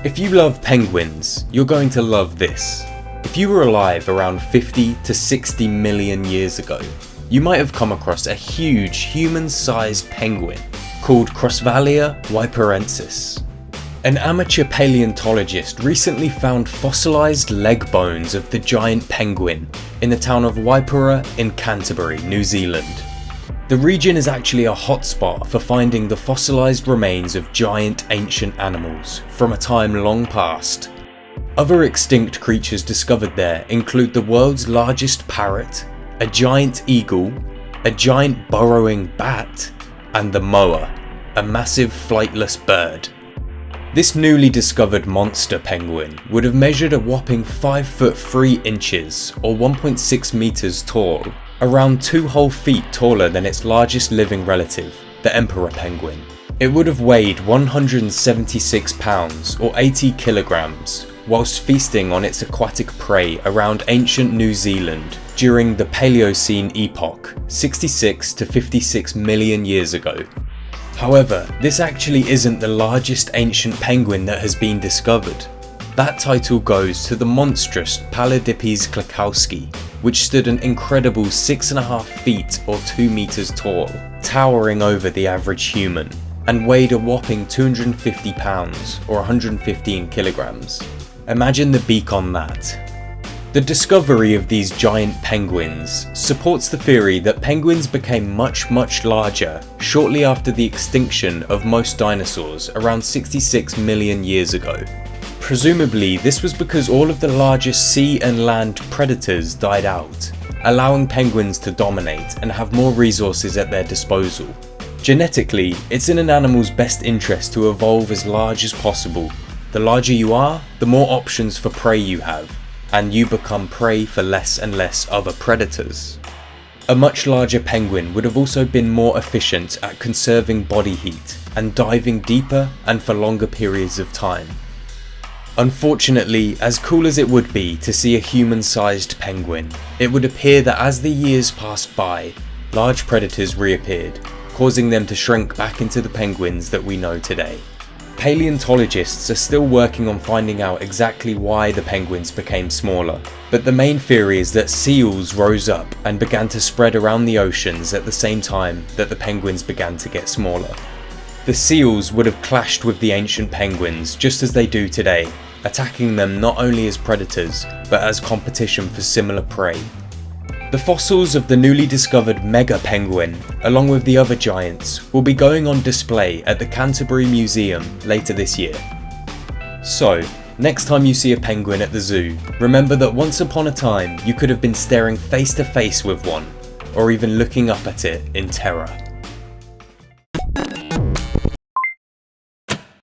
If you love penguins, you're going to love this. If you were alive around 50 to 60 million years ago, you might have come across a huge human-sized penguin called Crossvalia wiperensis. An amateur paleontologist recently found fossilized leg bones of the giant penguin in the town of Waipara in Canterbury, New Zealand. The region is actually a hotspot for finding the fossilized remains of giant ancient animals from a time long past. Other extinct creatures discovered there include the world's largest parrot, a giant eagle, a giant burrowing bat, and the moa, a massive flightless bird. This newly discovered monster penguin would have measured a whopping 5 foot 3 inches or 1.6 meters tall, around 2 whole feet taller than its largest living relative, the emperor penguin. It would have weighed 176 pounds or 80 kilograms whilst feasting on its aquatic prey around ancient New Zealand during the Paleocene epoch, 66 to 56 million years ago. However, this actually isn't the largest ancient penguin that has been discovered. That title goes to the monstrous Paleo klakowski, which stood an incredible 6.5 feet or 2 meters tall, towering over the average human, and weighed a whopping 250 pounds or 115 kilograms. Imagine the beak on that. The discovery of these giant penguins supports the theory that penguins became much larger shortly after the extinction of most dinosaurs around 66 million years ago. Presumably, this was because all of the largest sea and land predators died out, allowing penguins to dominate and have more resources at their disposal. Genetically, it's in an animal's best interest to evolve as large as possible. The larger you are, the more options for prey you have, and you become prey for less and less other predators. A much larger penguin would have also been more efficient at conserving body heat and diving deeper and for longer periods of time. Unfortunately, as cool as it would be to see a human-sized penguin, it would appear that as the years passed by, large predators reappeared, causing them to shrink back into the penguins that we know today. Paleontologists are still working on finding out exactly why the penguins became smaller, but the main theory is that seals rose up and began to spread around the oceans at the same time that the penguins began to get smaller. The seals would have clashed with the ancient penguins just as they do today, attacking them not only as predators, but as competition for similar prey. The fossils of the newly discovered mega penguin, along with the other giants, will be going on display at the Canterbury Museum later this year. So, next time you see a penguin at the zoo, remember that once upon a time you could have been staring face to face with one, or even looking up at it in terror.